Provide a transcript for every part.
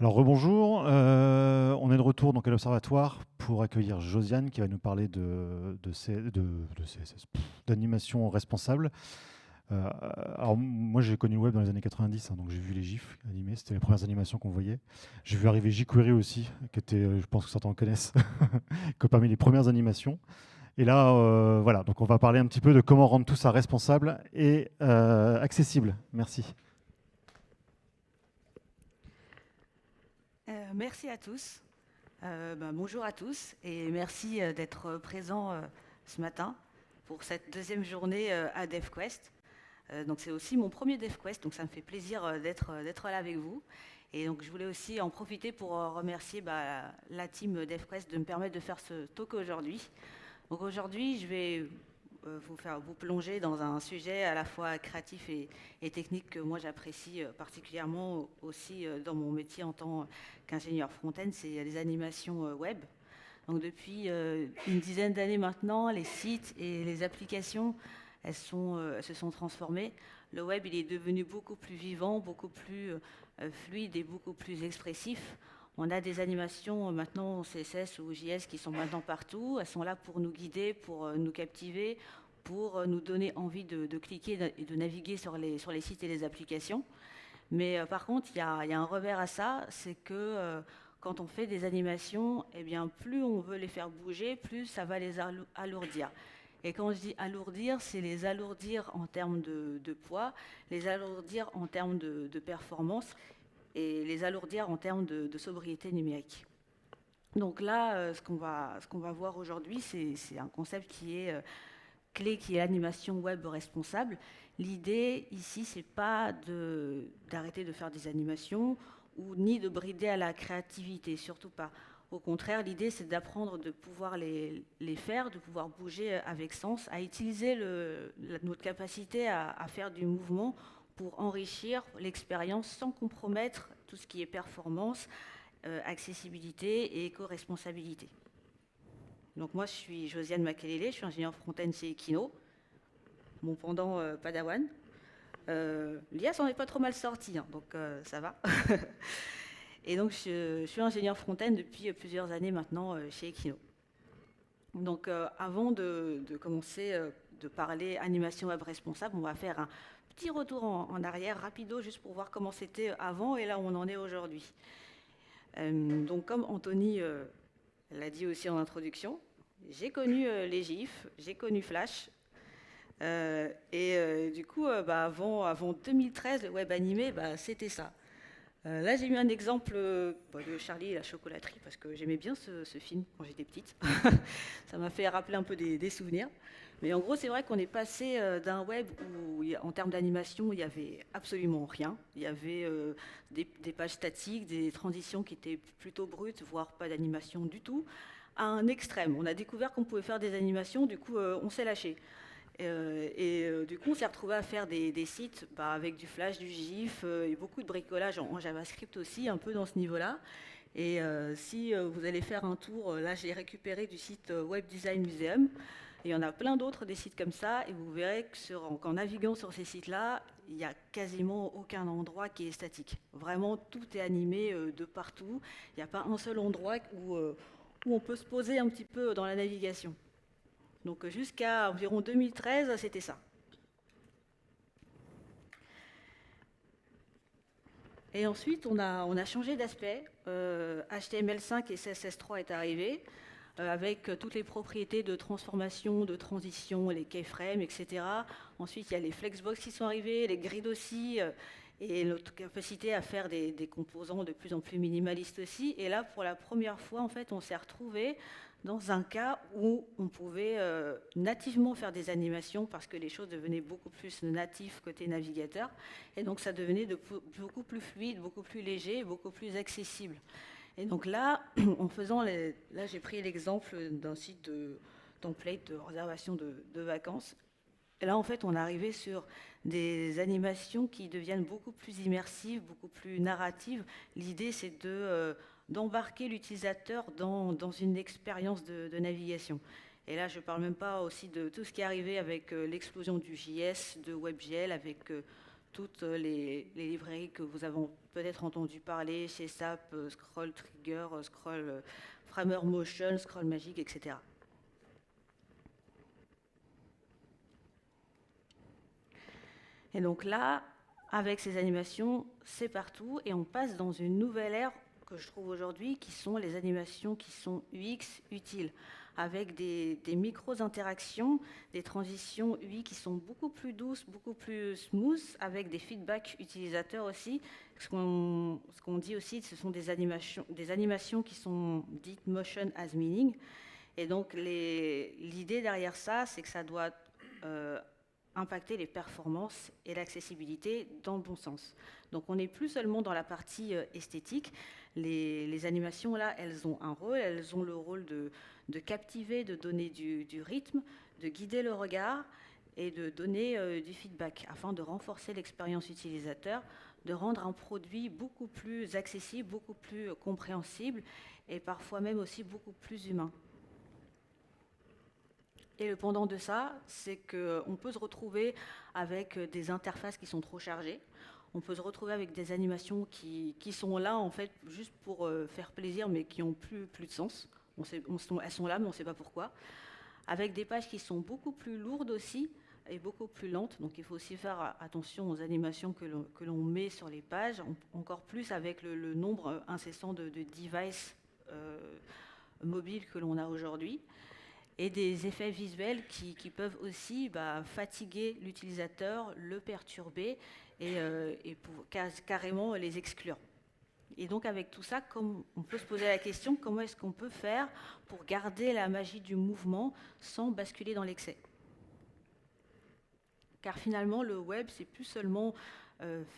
Alors rebonjour, on est de retour donc à l'Observatoire pour accueillir Josiane qui va nous parler de CSS, d'animation responsable. Alors moi j'ai connu le web dans les années 90, hein, donc j'ai vu les GIFs animés, c'était les premières animations qu'on voyait. J'ai vu arriver jQuery aussi, qui était, je pense que certains le connaissent, que parmi les premières animations. Et là, voilà, donc on va parler un petit peu de comment rendre tout ça responsable et accessible. Merci. Merci à tous. Bonjour à tous et merci d'être présents ce matin pour cette deuxième journée à DevQuest. Donc c'est aussi mon premier DevQuest, donc ça me fait plaisir d'être là avec vous. Et donc je voulais aussi en profiter pour remercier la team DevQuest de me permettre de faire ce talk aujourd'hui. Donc aujourd'hui, je vais vous plonger dans un sujet à la fois créatif et technique que moi j'apprécie particulièrement aussi dans mon métier en tant qu'ingénieur front-end, c'est les animations web. Donc depuis une dizaine d'années maintenant, les sites et les applications, elles se sont transformées. Le web, il est devenu beaucoup plus vivant, beaucoup plus fluide et beaucoup plus expressif. On a des animations maintenant CSS ou JS qui sont maintenant partout. Elles sont là pour nous guider, pour nous captiver, pour nous donner envie de cliquer et de naviguer sur les sites et les applications. Mais par contre, il y a un revers à ça, c'est que quand on fait des animations, eh bien, plus on veut les faire bouger, plus ça va les alourdir. Et quand je dis alourdir, c'est les alourdir en termes de poids, les alourdir en termes de performance et les alourdir en termes de sobriété numérique. Donc là, ce qu'on va voir aujourd'hui, c'est un concept qui est clé, qui est l'animation web responsable. L'idée ici, c'est pas d'arrêter de faire des animations ou ni de brider à la créativité, surtout pas. Au contraire, l'idée, c'est d'apprendre de pouvoir les faire, de pouvoir bouger avec sens, à utiliser notre capacité à faire du mouvement pour enrichir l'expérience sans compromettre tout ce qui est performance, accessibilité et éco-responsabilité. Donc moi, je suis Josiane Makelele, je suis ingénieure front-end chez Equino, mon pendant Padawan. L'IA s'en est pas trop mal sorti, hein, donc ça va. Et donc je suis ingénieure front-end depuis plusieurs années maintenant chez Equino. Donc avant de commencer de parler animation web responsable, on va faire un petit retour en arrière rapido juste pour voir comment c'était avant et là où on en est aujourd'hui. Donc comme Anthony l'a dit aussi en introduction, j'ai connu les GIF, j'ai connu Flash. Du coup, avant 2013, le web animé, c'était ça. Là, j'ai mis un exemple de Charlie et la chocolaterie, parce que j'aimais bien ce film quand j'étais petite. Ça m'a fait rappeler un peu des souvenirs. Mais en gros, c'est vrai qu'on est passé d'un web où, en termes d'animation, il n'y avait absolument rien. Il y avait des pages statiques, des transitions qui étaient plutôt brutes, voire pas d'animation du tout, à un extrême. On a découvert qu'on pouvait faire des animations, du coup, on s'est lâché. Du coup, on s'est retrouvé à faire des sites avec du Flash, du GIF et beaucoup de bricolage en JavaScript aussi, un peu dans ce niveau-là. Et si vous allez faire un tour, là j'ai récupéré du site Web Design Museum. Et il y en a plein d'autres des sites comme ça. Et vous verrez qu'en naviguant sur ces sites-là, il n'y a quasiment aucun endroit qui est statique. Vraiment, tout est animé de partout. Il n'y a pas un seul endroit où on peut se poser un petit peu dans la navigation. Donc jusqu'à environ 2013, c'était ça. Et ensuite, on a changé d'aspect. HTML5 et CSS3 est arrivé, avec toutes les propriétés de transformation, de transition, les keyframes, etc. Ensuite, il y a les flexbox qui sont arrivés, les grids aussi, et notre capacité à faire des composants de plus en plus minimalistes aussi. Et là, pour la première fois, en fait, on s'est retrouvé dans un cas où on pouvait nativement faire des animations parce que les choses devenaient beaucoup plus natives côté navigateur. Et donc, ça devenait beaucoup plus fluide, beaucoup plus léger, beaucoup plus accessible. Et donc là, là j'ai pris l'exemple d'un site de template de réservation de vacances. Et là, en fait, on est arrivé sur des animations qui deviennent beaucoup plus immersives, beaucoup plus narratives. L'idée, c'est d'embarquer l'utilisateur dans une expérience de navigation. Et là, je ne parle même pas aussi de tout ce qui est arrivé avec l'explosion du JS, de WebGL, avec toutes les librairies que vous avez peut-être entendu parler chez SAP, Scroll Trigger, Scroll Framer Motion, Scroll Magic, etc. Et donc là, avec ces animations, c'est partout et on passe dans une nouvelle ère que je trouve aujourd'hui, qui sont les animations qui sont UX utiles, avec des micro-interactions, des transitions UI qui sont beaucoup plus douces, beaucoup plus smooth, avec des feedbacks utilisateurs aussi. Ce qu'on dit aussi, ce sont des animations qui sont dites motion as meaning. Et donc l'idée derrière ça, c'est que ça doit impacter les performances et l'accessibilité dans le bon sens. Donc on n'est plus seulement dans la partie esthétique. Les animations, là, elles ont un rôle. Elles ont le rôle de captiver, de donner du rythme, de guider le regard et de donner du feedback afin de renforcer l'expérience utilisateur, de rendre un produit beaucoup plus accessible, beaucoup plus compréhensible et parfois même aussi beaucoup plus humain. Et le pendant de ça, c'est qu'on peut se retrouver avec des interfaces qui sont trop chargées. On peut se retrouver avec des animations qui sont là, en fait, juste pour faire plaisir, mais qui n'ont plus de sens. Elles sont là, mais on ne sait pas pourquoi. Avec des pages qui sont beaucoup plus lourdes aussi, et beaucoup plus lentes. Donc il faut aussi faire attention aux animations que l'on met sur les pages, encore plus avec le nombre incessant de devices mobiles que l'on a aujourd'hui. Et des effets visuels qui peuvent aussi fatiguer l'utilisateur, le perturber et carrément les exclure. Et donc avec tout ça, on peut se poser la question, comment est-ce qu'on peut faire pour garder la magie du mouvement sans basculer dans l'excès? Car finalement, le web, c'est plus seulement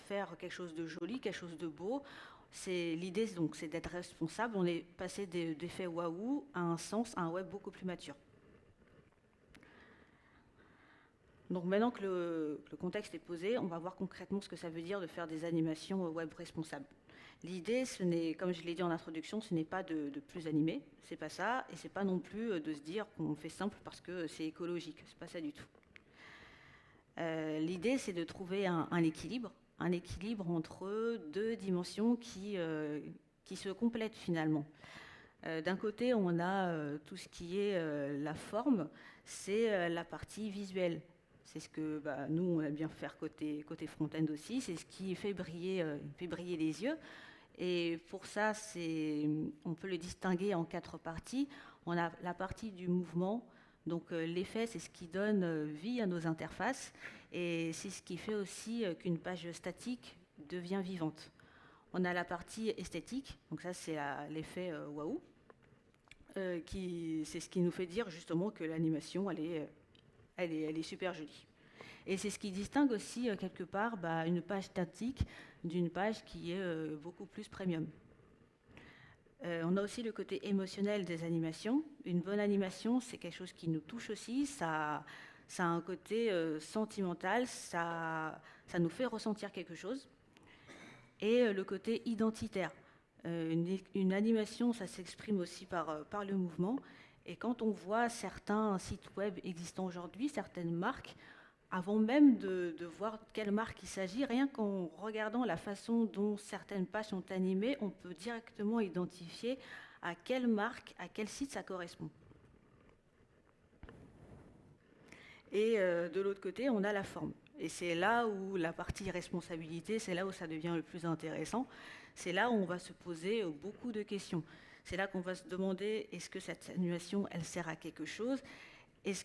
faire quelque chose de joli, quelque chose de beau. L'idée, donc, c'est d'être responsable. On est passé d'effets waouh à un web beaucoup plus mature. Donc maintenant que le contexte est posé, on va voir concrètement ce que ça veut dire de faire des animations web responsables. L'idée, comme je l'ai dit en introduction, ce n'est pas de plus animer, c'est pas ça, et c'est pas non plus de se dire qu'on fait simple parce que c'est écologique, c'est pas ça du tout. L'idée, c'est de trouver un équilibre entre deux dimensions qui se complètent finalement. D'un côté, on a tout ce qui est la forme, c'est la partie visuelle. C'est ce que nous, on aime bien faire côté front-end aussi. C'est ce qui fait briller les yeux. Et pour ça, on peut le distinguer en 4 parties. On a la partie du mouvement. Donc l'effet, c'est ce qui donne vie à nos interfaces. Et c'est ce qui fait aussi qu'une page statique devient vivante. On a la partie esthétique. Donc ça, c'est l'effet waouh. C'est ce qui nous fait dire justement que l'animation, elle est super jolie. Et c'est ce qui distingue aussi quelque part une page statique d'une page qui est beaucoup plus premium. On a aussi le côté émotionnel des animations. Une bonne animation, c'est quelque chose qui nous touche aussi. Ça a un côté sentimental, ça nous fait ressentir quelque chose. Et le côté identitaire. Une animation, ça s'exprime aussi par le mouvement. Et quand on voit certains sites web existants aujourd'hui, certaines marques, avant même de voir de quelle marque il s'agit, rien qu'en regardant la façon dont certaines pages sont animées, on peut directement identifier à quelle marque, à quel site ça correspond. Et de l'autre côté, on a la forme. Et c'est là où la partie responsabilité, c'est là où ça devient le plus intéressant. C'est là où on va se poser beaucoup de questions. C'est là qu'on va se demander, est-ce que cette animation, elle sert à quelque chose? Est-ce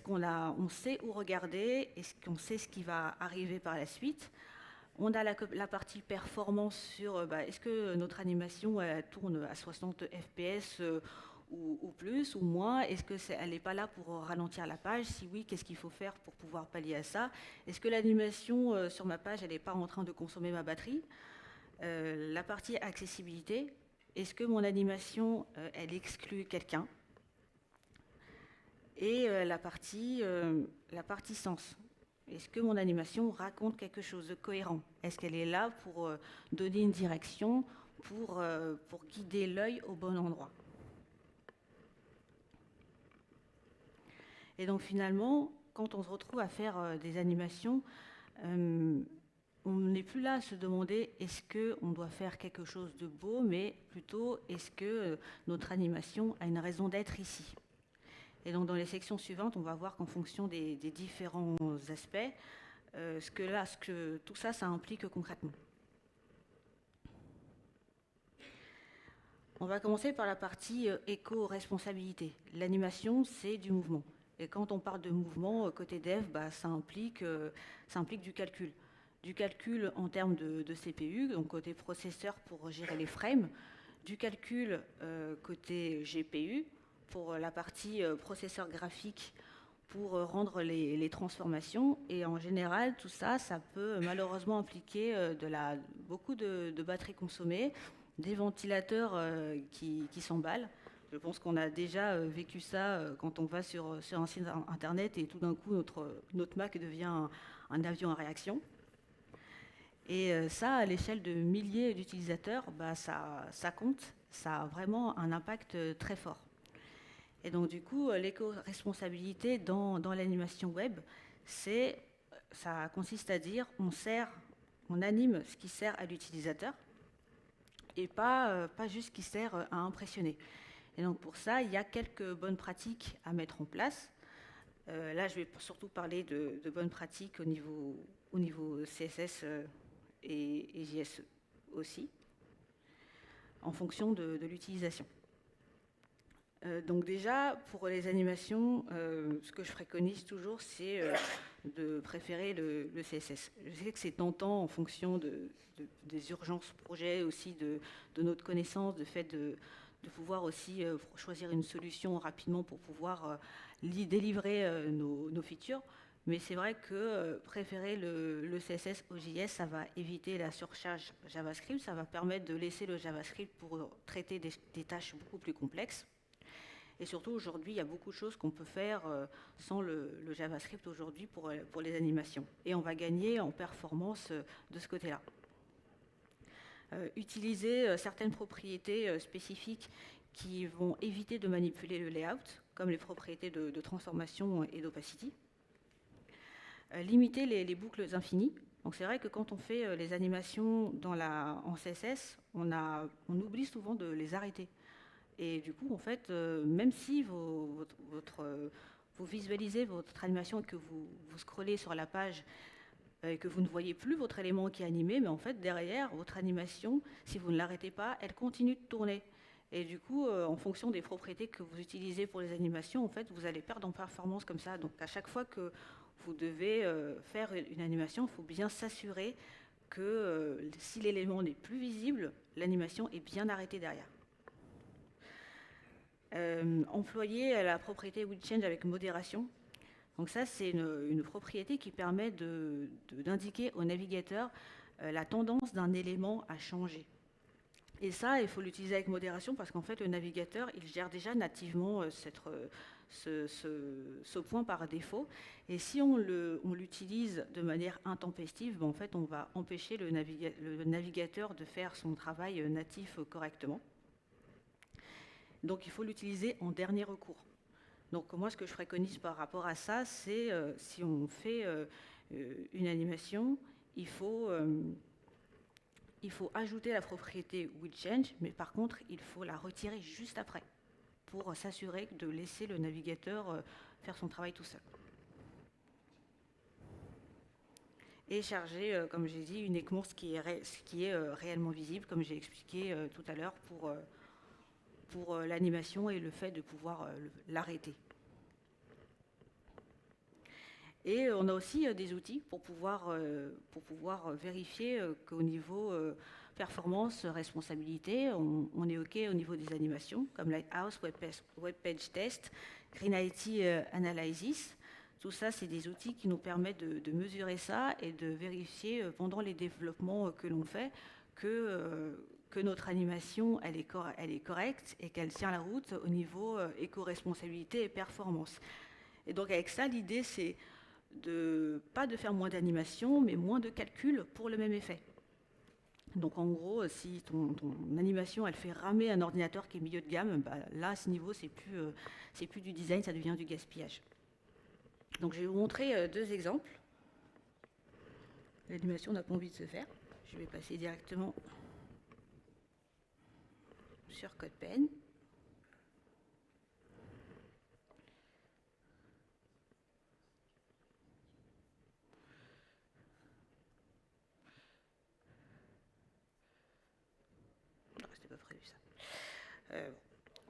qu'on sait où regarder? Est-ce qu'on sait ce qui va arriver par la suite? On a la partie performance sur est-ce que notre animation elle tourne à 60 fps ou plus ou moins? Est-ce qu'elle n'est pas là pour ralentir la page? Si oui, qu'est-ce qu'il faut faire pour pouvoir pallier à ça? Est-ce que l'animation sur ma page, elle n'est pas en train de consommer ma batterie? La partie accessibilité, est-ce que mon animation, elle exclut quelqu'un? Et la partie sens. Est-ce que mon animation raconte quelque chose de cohérent? Est-ce qu'elle est là pour donner une direction, pour guider l'œil au bon endroit? Et donc finalement, quand on se retrouve à faire des animations, On n'est plus là à se demander est-ce qu'on doit faire quelque chose de beau, mais plutôt est-ce que notre animation a une raison d'être ici. Et donc dans les sections suivantes, on va voir qu'en fonction des différents aspects, tout ça implique concrètement. On va commencer par la partie éco-responsabilité. L'animation, c'est du mouvement. Et quand on parle de mouvement, côté dev, ça implique du calcul. Du calcul en termes de CPU, donc côté processeur pour gérer les frames, du calcul côté GPU pour la partie processeur graphique pour rendre les transformations. Et en général, tout ça, ça peut malheureusement impliquer beaucoup de batteries consommées, des ventilateurs qui s'emballent. Je pense qu'on a déjà vécu ça quand on va sur un site internet et tout d'un coup notre Mac devient un avion à réaction. Et ça, à l'échelle de milliers d'utilisateurs, ça compte, ça a vraiment un impact très fort. Et donc du coup, l'éco-responsabilité dans l'animation web, ça consiste à dire on anime ce qui sert à l'utilisateur et pas juste ce qui sert à impressionner. Et donc pour ça, il y a quelques bonnes pratiques à mettre en place. Là, je vais surtout parler de bonnes pratiques au niveau CSS et JS aussi, en fonction de l'utilisation. Donc déjà, pour les animations, ce que je préconise toujours, c'est de préférer le CSS. Je sais que c'est tentant en fonction des urgences projets, aussi de notre connaissance, de fait de pouvoir aussi choisir une solution rapidement pour pouvoir délivrer nos features. Mais c'est vrai que préférer le CSS au JS, ça va éviter la surcharge JavaScript, ça va permettre de laisser le JavaScript pour traiter des tâches beaucoup plus complexes. Et surtout, aujourd'hui, il y a beaucoup de choses qu'on peut faire sans le JavaScript aujourd'hui pour les animations. Et on va gagner en performance de ce côté-là. Utiliser certaines propriétés spécifiques qui vont éviter de manipuler le layout, comme les propriétés de transformation et d'opacity. Limiter les boucles infinies. Donc c'est vrai que quand on fait les animations en CSS, on oublie souvent de les arrêter. Et du coup, en fait, même si vous visualisez votre animation et que vous scrollez sur la page et que vous ne voyez plus votre élément qui est animé, mais en fait, derrière, votre animation, si vous ne l'arrêtez pas, elle continue de tourner. Et du coup, en fonction des propriétés que vous utilisez pour les animations, en fait, vous allez perdre en performance comme ça. Donc, à chaque fois que vous devez faire une animation, il faut bien s'assurer que si l'élément n'est plus visible, l'animation est bien arrêtée derrière. Employer la propriété WithChange avec modération. Donc ça, c'est une propriété qui permet d'indiquer au navigateur la tendance d'un élément à changer. Et ça, il faut l'utiliser avec modération parce qu'en fait, le navigateur, il gère déjà nativement ce point par défaut. Et si on l'utilise de manière intempestive, en fait, on va empêcher le navigateur de faire son travail natif correctement. Donc il faut l'utiliser en dernier recours. Donc moi, ce que je préconise par rapport à ça, c'est si on fait une animation, il faut ajouter la propriété WithChange, mais par contre, il faut la retirer juste après pour s'assurer de laisser le navigateur faire son travail tout seul. Et charger, comme j'ai dit, uniquement ce qui est réellement visible, comme j'ai expliqué tout à l'heure pour l'animation et le fait de pouvoir l'arrêter. Et on a aussi des outils pour pouvoir vérifier qu'au niveau performance, responsabilité, on est OK au niveau des animations, comme Lighthouse, Web Page Test, Greenity Analysis. Tout ça, c'est des outils qui nous permettent de mesurer ça et de vérifier pendant les développements que l'on fait que notre animation elle est correcte et qu'elle tient la route au niveau éco-responsabilité et performance. Et donc avec ça, l'idée c'est pas de faire moins d'animation, mais moins de calcul pour le même effet. Donc en gros, si ton animation elle fait ramer un ordinateur qui est milieu de gamme, là à ce niveau c'est plus du design, ça devient du gaspillage. Donc je vais vous montrer deux exemples. l'animation n'a pas envie de se faire. Je vais passer directement sur CodePen. Non, c'était pas prévu ça.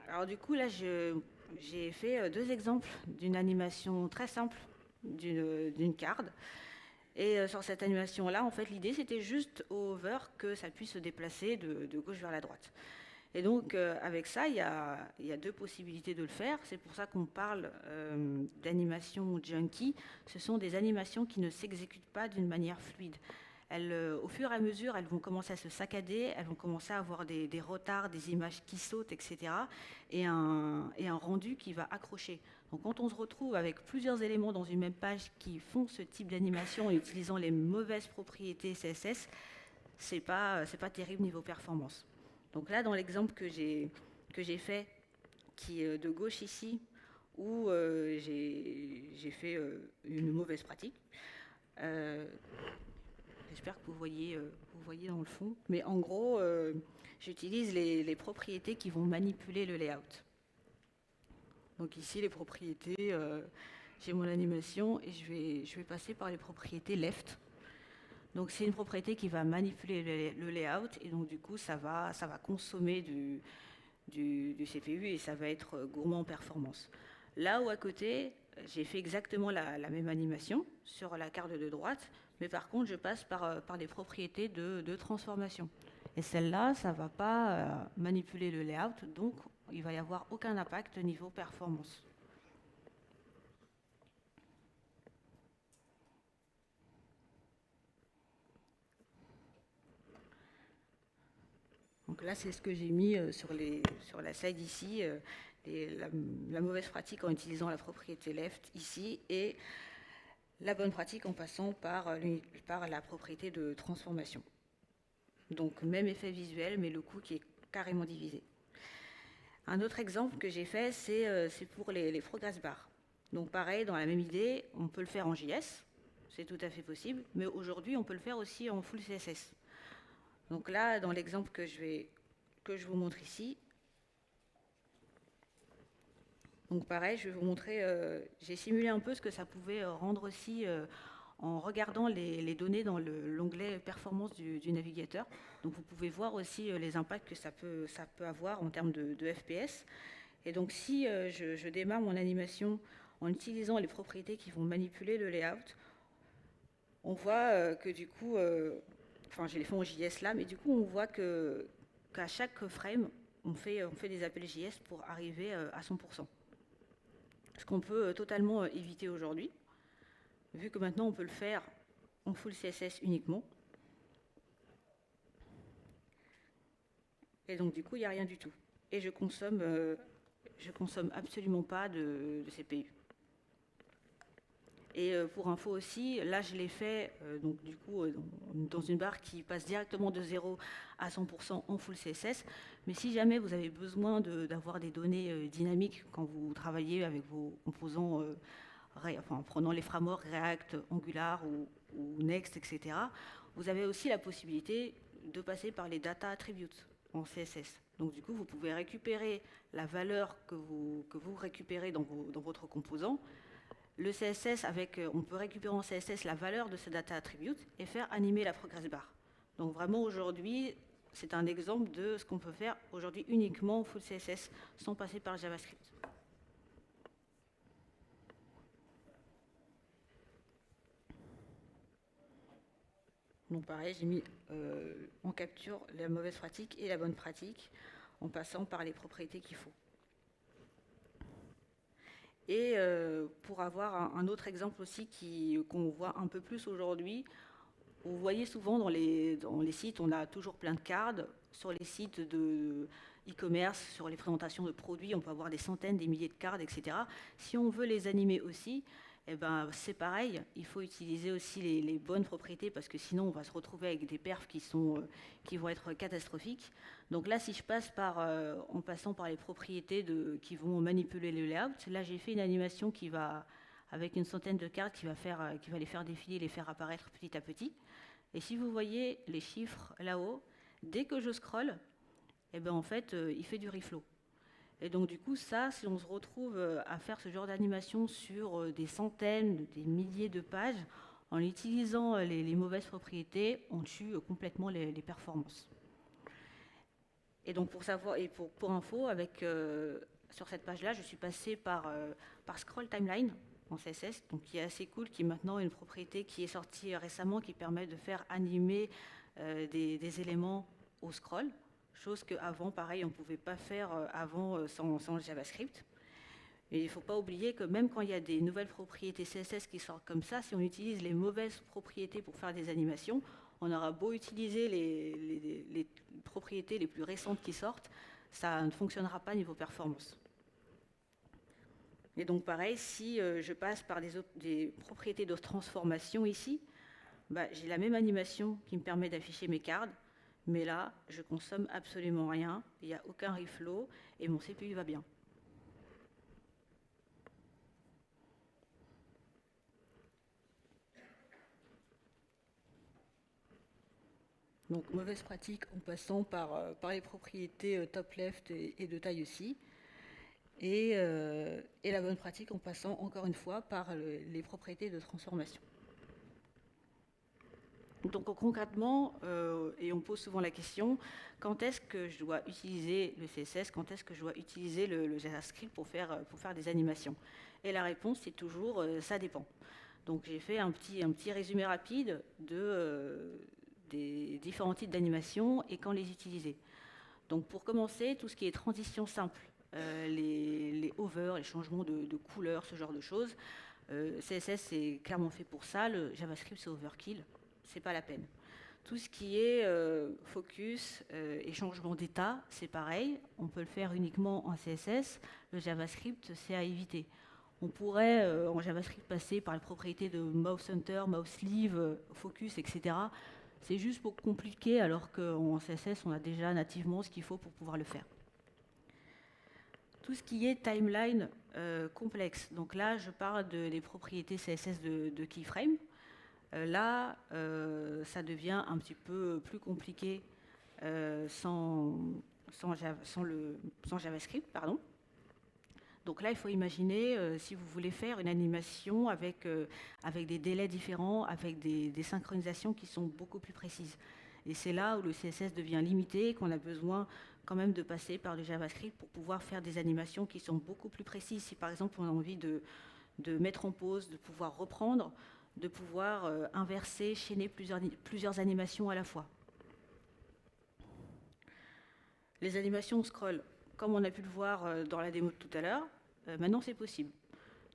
Alors du coup, là, j'ai fait deux exemples d'une animation très simple d'une card. Et sur cette animation-là, en fait, l'idée, c'était juste au hover que ça puisse se déplacer de gauche vers la droite. Et donc, avec ça, il y a deux possibilités de le faire. C'est pour ça qu'on parle d'animation junkie. Ce sont des animations qui ne s'exécutent pas d'une manière fluide. Au fur et à mesure, elles vont commencer à se saccader, elles vont commencer à avoir des retards, des images qui sautent, etc. Et un rendu qui va accrocher. Donc quand on se retrouve avec plusieurs éléments dans une même page qui font ce type d'animation en utilisant les mauvaises propriétés CSS, c'est pas terrible niveau performance. Donc là, dans l'exemple que j'ai fait, qui est de gauche ici, où j'ai fait une mauvaise pratique. J'espère que vous voyez dans le fond. Mais en gros, j'utilise les propriétés qui vont manipuler le layout. Donc ici, les propriétés, j'ai mon animation et je vais passer par les propriétés left. Donc c'est une propriété qui va manipuler le layout et donc du coup, ça va consommer du CPU et ça va être gourmand en performance. Là où à côté, j'ai fait exactement la même animation sur la carte de droite, mais par contre, je passe par les propriétés de transformation. Et celle-là, ça ne va pas manipuler le layout, donc il ne va y avoir aucun impact niveau performance. Donc là, c'est ce que j'ai mis sur la slide ici, la mauvaise pratique en utilisant la propriété left ici et la bonne pratique en passant par la propriété de transformation. Donc même effet visuel, mais le coût qui est carrément divisé. Un autre exemple que j'ai fait, c'est pour les progress bars. Donc pareil, dans la même idée, on peut le faire en JS, c'est tout à fait possible, mais aujourd'hui, on peut le faire aussi en full CSS. Donc là, dans l'exemple que je vous montre ici, donc pareil, je vais vous montrer, j'ai simulé un peu ce que ça pouvait rendre aussi en regardant les données dans l'onglet performance du navigateur. Donc vous pouvez voir aussi les impacts que ça peut avoir en termes de FPS. Et donc si je démarre mon animation en utilisant les propriétés qui vont manipuler le layout, on voit que du coup, enfin je les fais en JS là, mais du coup on voit qu'à chaque frame, on fait des appels JS pour arriver à 100%. Ce qu'on peut totalement éviter aujourd'hui, vu que maintenant on peut le faire en full CSS uniquement. Et donc du coup, il n'y a rien du tout. Et je consomme absolument pas de CPU. Et pour info aussi, là je l'ai fait donc du coup dans une barre qui passe directement de 0 à 100% en full CSS. Mais si jamais vous avez besoin d'avoir des données dynamiques quand vous travaillez avec vos composants, en prenant les frameworks React, Angular ou Next, etc., vous avez aussi la possibilité de passer par les data attributes en CSS. Donc du coup, vous pouvez récupérer la valeur que vous récupérez dans votre composant. Le CSS, on peut récupérer en CSS la valeur de ce data attribute et faire animer la progress bar. Donc vraiment aujourd'hui, c'est un exemple de ce qu'on peut faire aujourd'hui uniquement en full CSS sans passer par JavaScript. Donc pareil, j'ai mis en capture la mauvaise pratique et la bonne pratique en passant par les propriétés qu'il faut. Et pour avoir un autre exemple aussi qu'on voit un peu plus aujourd'hui, vous voyez souvent dans les sites, on a toujours plein de cards. Sur les sites de e-commerce, sur les présentations de produits, on peut avoir des centaines, des milliers de cards, etc. Si on veut les animer aussi, eh ben, c'est pareil, il faut utiliser aussi les bonnes propriétés parce que sinon on va se retrouver avec des perfs qui vont être catastrophiques. Donc là, si je passe en passant par les propriétés qui vont manipuler le layout, là j'ai fait une animation qui va avec une centaine de cartes qui va les faire défiler, les faire apparaître petit à petit. Et si vous voyez les chiffres là-haut, dès que je scrolle, eh ben, en fait, il fait du reflow. Et donc du coup, ça, si on se retrouve à faire ce genre d'animation sur des centaines, des milliers de pages, en utilisant les mauvaises propriétés, on tue complètement les performances. Et donc pour savoir, et pour info, sur cette page-là, je suis passée par Scroll Timeline en CSS, donc qui est assez cool, qui est maintenant une propriété qui est sortie récemment, qui permet de faire animer des éléments au scroll, chose qu'avant, pareil, on ne pouvait pas faire avant sans JavaScript. Et il ne faut pas oublier que même quand il y a des nouvelles propriétés CSS qui sortent comme ça, si on utilise les mauvaises propriétés pour faire des animations, on aura beau utiliser les propriétés les plus récentes qui sortent, ça ne fonctionnera pas niveau performance. Et donc pareil, si je passe par des propriétés de transformation ici, bah, j'ai la même animation qui me permet d'afficher mes cartes, mais là, je consomme absolument rien, il n'y a aucun reflow et mon CPU va bien. Donc mauvaise pratique en passant par les propriétés top left et de taille aussi. Et la bonne pratique en passant encore une fois par les propriétés de transformation. Donc concrètement, et on pose souvent la question, quand est-ce que je dois utiliser le CSS, quand est-ce que je dois utiliser le JavaScript pour faire des animations? Et la réponse c'est toujours ça dépend. Donc j'ai fait un petit résumé rapide des différents types d'animations et quand les utiliser. Donc pour commencer, tout ce qui est transition simple, les hovers, les changements de couleur, ce genre de choses, CSS c'est clairement fait pour ça, le JavaScript c'est overkill, c'est pas la peine. Tout ce qui est focus et changement d'état, c'est pareil, on peut le faire uniquement en CSS, le JavaScript c'est à éviter. On pourrait en JavaScript passer par les propriétés de mouse center, mouse sleeve, focus, etc. C'est juste pour compliquer alors qu'en CSS on a déjà nativement ce qu'il faut pour pouvoir le faire. Tout ce qui est timeline complexe, donc là je parle des propriétés CSS de keyframe. Là, ça devient un petit peu plus compliqué sans JavaScript, pardon. Donc là, il faut imaginer si vous voulez faire une animation avec des délais différents, avec des synchronisations qui sont beaucoup plus précises. Et c'est là où le CSS devient limité et qu'on a besoin quand même de passer par le JavaScript pour pouvoir faire des animations qui sont beaucoup plus précises. Si par exemple on a envie de mettre en pause, de pouvoir reprendre, de pouvoir inverser, chaîner plusieurs animations à la fois. Les animations scroll, comme on a pu le voir dans la démo de tout à l'heure, maintenant c'est possible.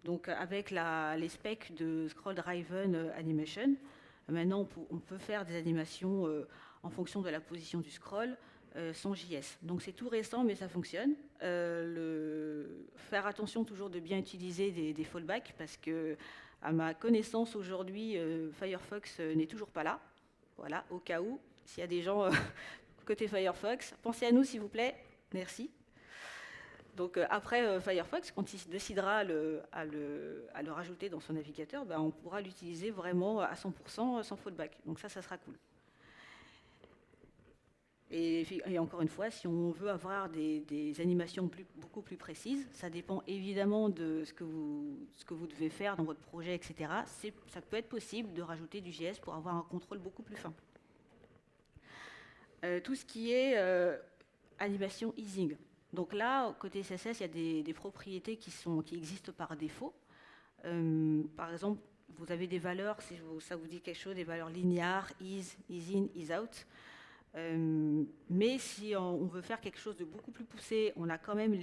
Donc avec les specs de Scroll Driven Animation, maintenant on peut faire des animations en fonction de la position du scroll sans JS. Donc c'est tout récent mais ça fonctionne. Faire attention toujours de bien utiliser des fallbacks parce que à ma connaissance aujourd'hui Firefox n'est toujours pas là. Voilà, au cas où, s'il y a des gens côté Firefox, pensez à nous s'il vous plaît, merci. Donc après Firefox, quand il décidera à le rajouter dans son navigateur, ben, on pourra l'utiliser vraiment à 100% sans fallback. Donc ça sera cool. Et encore une fois, si on veut avoir des animations beaucoup plus précises, ça dépend évidemment de ce que vous devez faire dans votre projet, etc. Ça peut être possible de rajouter du JS pour avoir un contrôle beaucoup plus fin. Tout ce qui est animation easing. Donc là, côté CSS, il y a des propriétés qui existent par défaut. Par exemple, vous avez des valeurs, si ça vous dit quelque chose, des valeurs linéaires, ease in, ease out. Mais si on veut faire quelque chose de beaucoup plus poussé, on a quand même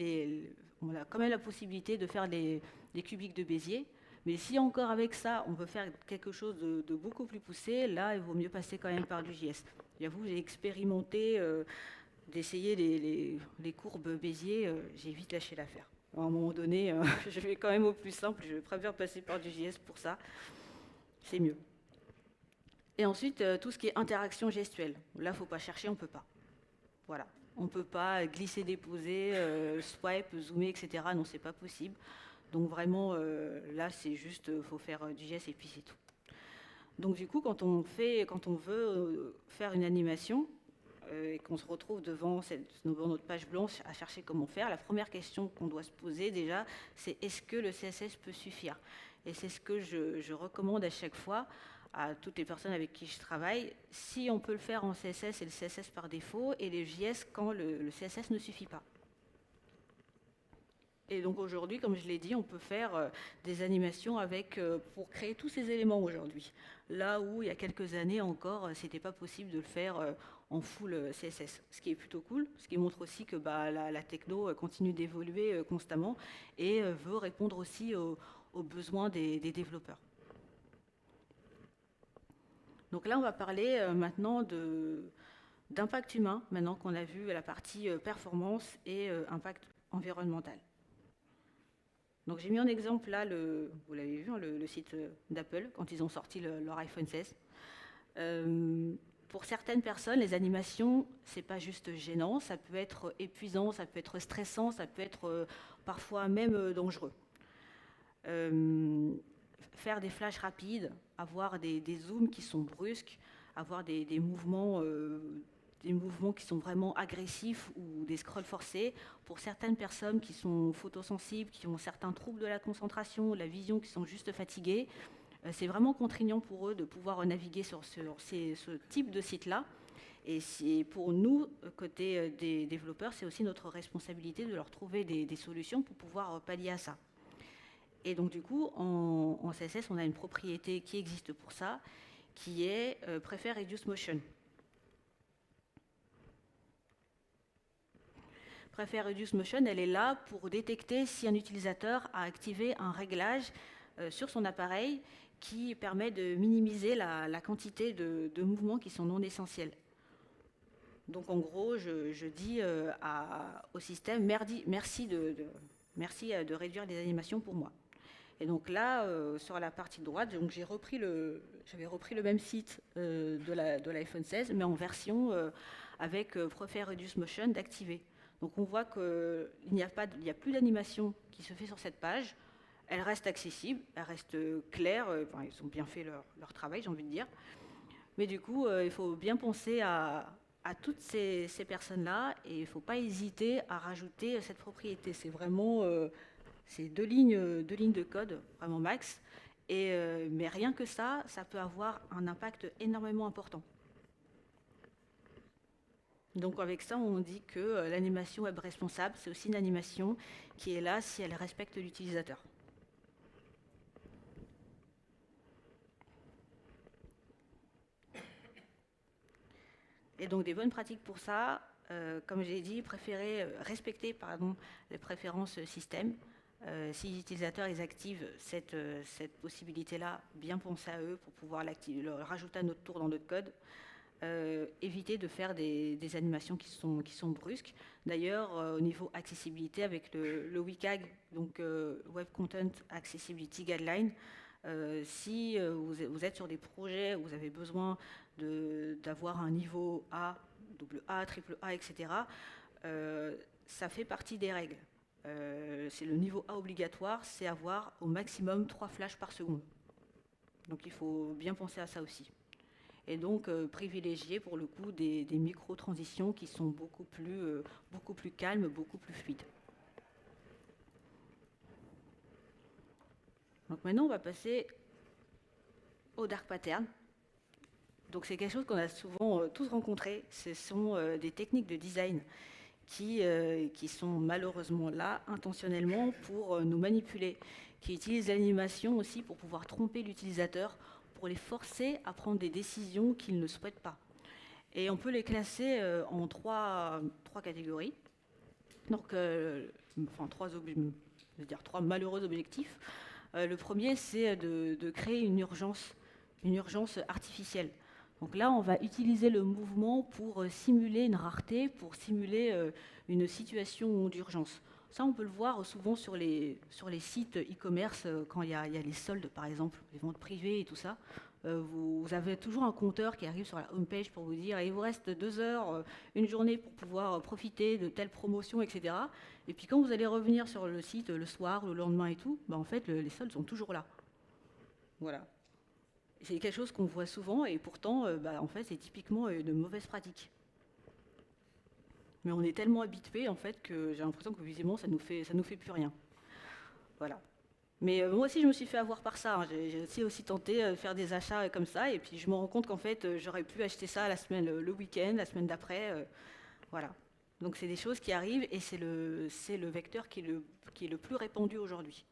la possibilité de faire des cubiques de Bézier. Mais si encore avec ça, on veut faire quelque chose de beaucoup plus poussé, là, il vaut mieux passer quand même par du JS. J'avoue, j'ai expérimenté d'essayer les courbes Bézier, j'ai vite lâché l'affaire. À un moment donné, je vais quand même au plus simple, je préfère passer par du JS pour ça, c'est mieux. Et ensuite, tout ce qui est interaction gestuelle. Là, il ne faut pas chercher, on ne peut pas. Voilà. On ne peut pas glisser, déposer, swipe, zoomer, etc. Non, ce n'est pas possible. Donc vraiment, là, c'est juste, faut faire du JS et puis c'est tout. Donc du coup, quand on veut faire une animation et qu'on se retrouve devant notre page blanche à chercher comment faire, la première question qu'on doit se poser déjà, c'est est-ce que le CSS peut suffire? Et c'est ce que je recommande à chaque fois à toutes les personnes avec qui je travaille. Si on peut le faire en CSS, c'est le CSS par défaut, et les JS quand le CSS ne suffit pas. Et donc aujourd'hui, comme je l'ai dit, on peut faire des animations pour créer tous ces éléments aujourd'hui. Là où il y a quelques années encore, c'était pas possible de le faire en full CSS. Ce qui est plutôt cool, ce qui montre aussi que la techno continue d'évoluer constamment et veut répondre aussi aux besoins des développeurs. Donc là, on va parler maintenant d'impact humain, maintenant qu'on a vu la partie performance et impact environnemental. Donc j'ai mis en exemple là, vous l'avez vu, hein, le site d'Apple, quand ils ont sorti leur iPhone 16. Pour certaines personnes, les animations, c'est pas juste gênant, ça peut être épuisant, ça peut être stressant, ça peut être parfois même dangereux. Faire des flashs rapides, avoir des zooms qui sont brusques, avoir des mouvements qui sont vraiment agressifs ou des scrolls forcés. Pour certaines personnes qui sont photosensibles, qui ont certains troubles de la concentration, de la vision, qui sont juste fatiguées, c'est vraiment contraignant pour eux de pouvoir naviguer sur ce type de site-là. Et pour nous, côté des développeurs, c'est aussi notre responsabilité de leur trouver des solutions pour pouvoir pallier à ça. Et donc du coup, en CSS, on a une propriété qui existe pour ça, qui est Prefer Reduce Motion. Prefer Reduce Motion, elle est là pour détecter si un utilisateur a activé un réglage sur son appareil qui permet de minimiser la quantité de mouvements qui sont non essentiels. Donc en gros, je dis au système, merci de réduire les animations pour moi. Et donc là, sur la partie droite, j'avais repris le même site de l'iPhone 16, mais en version avec Prefer Reduce Motion d'activer. Donc on voit qu'il n'y a plus d'animation qui se fait sur cette page. Elle reste accessible, elle reste claire. Ils ont bien fait leur travail, j'ai envie de dire. Mais du coup, il faut bien penser à toutes ces personnes-là et il ne faut pas hésiter à rajouter cette propriété. C'est vraiment c'est deux lignes de code, vraiment max. Mais rien que ça peut avoir un impact énormément important. Donc avec ça, on dit que l'animation web responsable, c'est aussi une animation qui est là si elle respecte l'utilisateur. Et donc des bonnes pratiques pour ça, comme j'ai dit, respecter les préférences système. Si les utilisateurs ils activent cette possibilité-là, bien penser à eux pour pouvoir le rajouter à notre tour dans notre code. Éviter de faire des animations qui sont brusques. D'ailleurs, au niveau accessibilité, avec le WCAG, donc Web Content Accessibility Guideline, si vous êtes sur des projets où vous avez besoin d'avoir un niveau A, AA, AAA, etc., ça fait partie des règles. C'est le niveau A obligatoire, c'est avoir au maximum 3 flashs par seconde. Donc il faut bien penser à ça aussi. Et donc privilégier pour le coup des micro-transitions qui sont beaucoup plus calmes, beaucoup plus fluides. Donc maintenant, on va passer au dark pattern. Donc c'est quelque chose qu'on a souvent tous rencontré. Ce sont des techniques de design qui sont malheureusement là intentionnellement pour nous manipuler, qui utilisent l'animation aussi pour pouvoir tromper l'utilisateur, pour les forcer à prendre des décisions qu'ils ne souhaitent pas. Et on peut les classer en trois catégories. Donc, trois malheureux objectifs. Le premier, c'est de créer une urgence artificielle. Donc là, on va utiliser le mouvement pour simuler une rareté, pour simuler une situation d'urgence. Ça, on peut le voir souvent sur les sites e-commerce, quand il y a les soldes, par exemple, les ventes privées et tout ça. vous avez toujours un compteur qui arrive sur la homepage pour vous dire il vous reste 2 heures, une journée pour pouvoir profiter de telle promotion, etc. Et puis quand vous allez revenir sur le site le soir, le lendemain et tout, en fait les soldes sont toujours là. Voilà. C'est quelque chose qu'on voit souvent et pourtant, en fait, c'est typiquement une mauvaise pratique. Mais on est tellement habitué en fait que j'ai l'impression que visiblement ça nous fait plus rien. Voilà. Mais moi aussi je me suis fait avoir par ça. Hein. J'ai aussi tenté de faire des achats comme ça et puis je me rends compte qu'en fait j'aurais pu acheter ça la semaine, le week-end, la semaine d'après. Voilà. Donc c'est des choses qui arrivent et c'est le vecteur qui est le plus répandu aujourd'hui.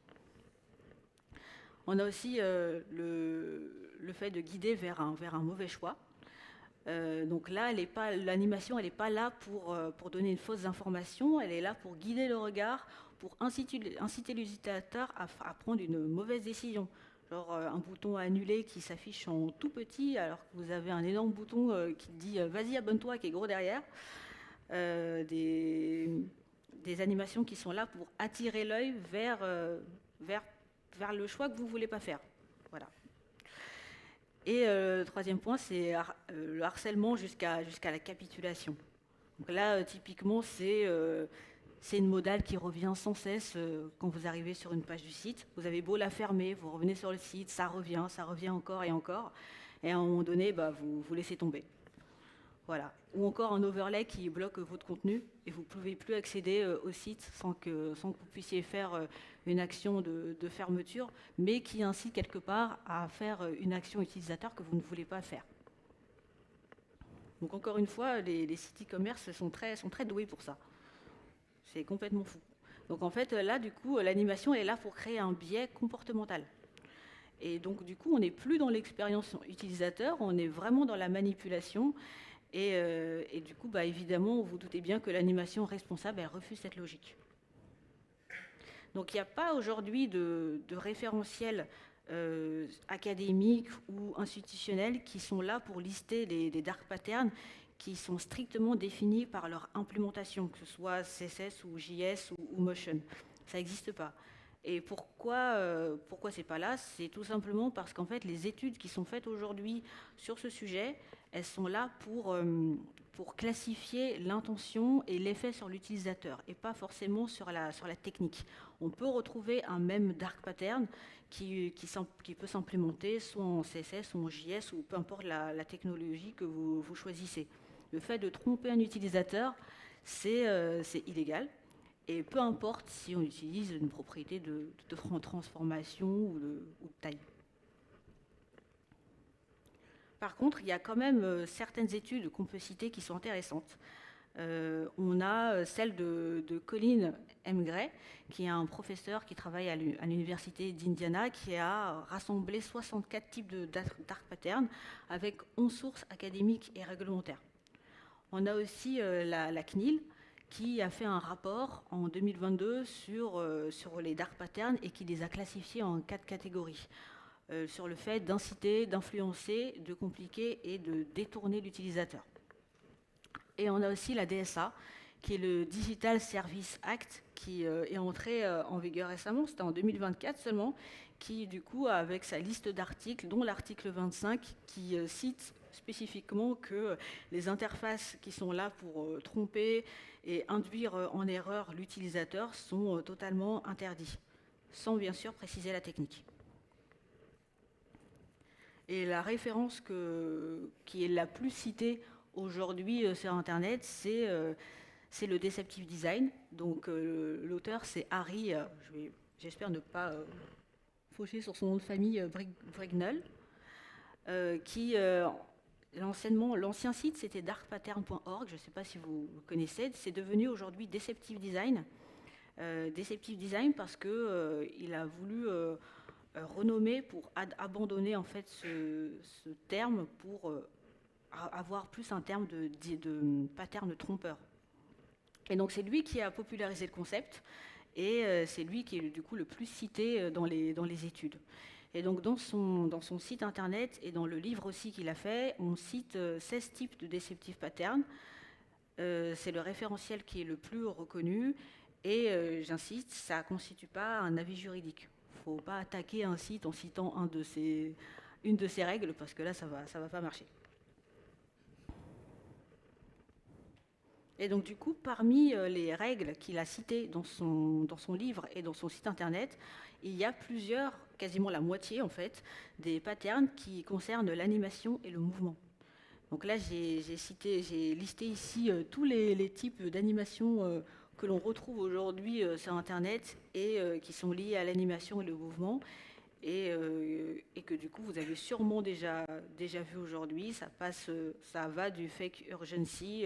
On a aussi le fait de guider vers un mauvais choix. Donc là, l'animation, elle n'est pas là pour donner une fausse information, elle est là pour guider le regard, pour inciter l'utilisateur à prendre une mauvaise décision. Genre un bouton annuler qui s'affiche en tout petit, alors que vous avez un énorme bouton qui dit vas-y, abonne-toi, qui est gros derrière. Des animations qui sont là pour attirer l'œil vers le choix que vous ne voulez pas faire. Voilà. Et le troisième point, c'est le harcèlement jusqu'à la capitulation. Donc là, typiquement, c'est une modale qui revient sans cesse quand vous arrivez sur une page du site. Vous avez beau la fermer, vous revenez sur le site, ça revient encore et encore. Et à un moment donné, vous laissez tomber. Voilà. Ou encore un overlay qui bloque votre contenu et vous ne pouvez plus accéder au site sans que vous puissiez faire une action de fermeture, mais qui incite quelque part à faire une action utilisateur que vous ne voulez pas faire. Donc encore une fois, les sites e-commerce sont très doués pour ça. C'est complètement fou. Donc en fait, là, du coup, l'animation est là pour créer un biais comportemental. Et donc, du coup, on n'est plus dans l'expérience utilisateur, on est vraiment dans la manipulation. Et du coup, évidemment, vous doutez bien que l'animation responsable, elle refuse cette logique. Donc il n'y a pas aujourd'hui de référentiels académiques ou institutionnels qui sont là pour lister des dark patterns qui sont strictement définis par leur implémentation, que ce soit CSS ou JS ou Motion. Ça n'existe pas. Et pourquoi c'est pas là? C'est tout simplement parce qu'en fait, les études qui sont faites aujourd'hui sur ce sujet, elles sont là pour classifier l'intention et l'effet sur l'utilisateur, et pas forcément sur la technique. On peut retrouver un même dark pattern qui peut s'implémenter soit en CSS, soit en JS, ou peu importe la technologie que vous choisissez. Le fait de tromper un utilisateur, c'est illégal. Et peu importe si on utilise une propriété de transformation ou de taille. Par contre, il y a quand même certaines études qu'on peut citer qui sont intéressantes. On a celle de Colin M. Gray, qui est un professeur qui travaille à l'université d'Indiana, qui a rassemblé 64 types de dark patterns avec 11 sources académiques et réglementaires. On a aussi la CNIL, qui a fait un rapport en 2022 sur les dark patterns et qui les a classifiés en 4 catégories. Sur le fait d'inciter, d'influencer, de compliquer et de détourner l'utilisateur. Et on a aussi la DSA, qui est le Digital Service Act, qui est entré en vigueur récemment, c'était en 2024 seulement, qui du coup, avec sa liste d'articles, dont l'article 25, qui cite spécifiquement que les interfaces qui sont là pour tromper et induire en erreur l'utilisateur sont totalement interdits, sans bien sûr préciser la technique. Et la référence qui est la plus citée aujourd'hui sur Internet, c'est le Deceptive Design. Donc l'auteur, c'est Harry, j'espère ne pas faucher sur son nom de famille, Brignol, qui, l'ancien site, c'était darkpattern.org, je ne sais pas si vous connaissez, c'est devenu aujourd'hui Deceptive Design. Deceptive Design parce qu'il a voulu... renommé pour abandonner en fait ce terme pour avoir plus un terme de pattern trompeur. Et donc c'est lui qui a popularisé le concept et c'est lui qui est du coup le plus cité dans les études. Et donc dans son site internet et dans le livre aussi qu'il a fait, on cite 16 types de deceptive patterns. C'est le référentiel qui est le plus reconnu et j'insiste, ça ne constitue pas un avis juridique. Il ne faut pas attaquer un site en citant un de ces une de ces règles, parce que là, ça va pas marcher. Et donc, du coup, parmi les règles qu'il a citées dans son livre et dans son site internet, il y a plusieurs, quasiment la moitié en fait, des patterns qui concernent l'animation et le mouvement. Donc là, j'ai listé ici tous les types d'animation que l'on retrouve aujourd'hui sur internet et qui sont liés à l'animation et le mouvement. Et que du coup, vous avez sûrement déjà vu aujourd'hui. Ça va du fake urgency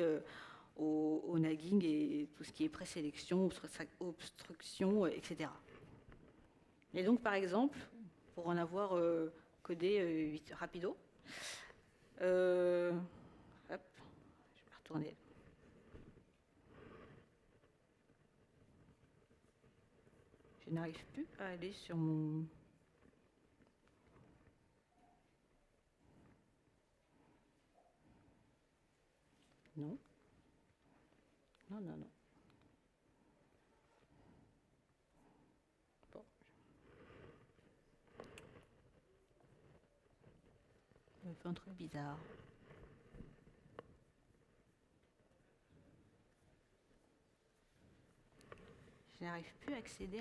au nagging et tout ce qui est présélection, obstruction, etc. Et donc, par exemple, pour en avoir codé vite, rapido, hop, je vais retourner. Je n'arrive plus à aller sur mon... Non. Non. Bon. Ça me fait un truc bizarre. Je n'arrive plus à accéder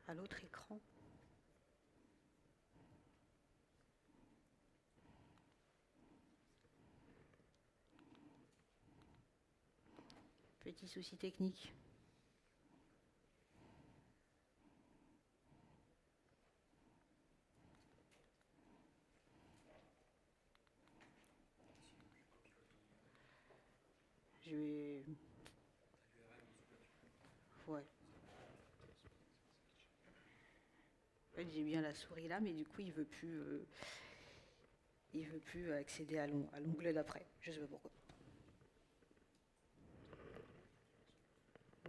à l'autre écran. Petit souci technique. Je vais... Ouais. En fait, j'ai bien la souris là, mais du coup, il veut plus accéder à l'onglet d'après. Je sais pas pourquoi.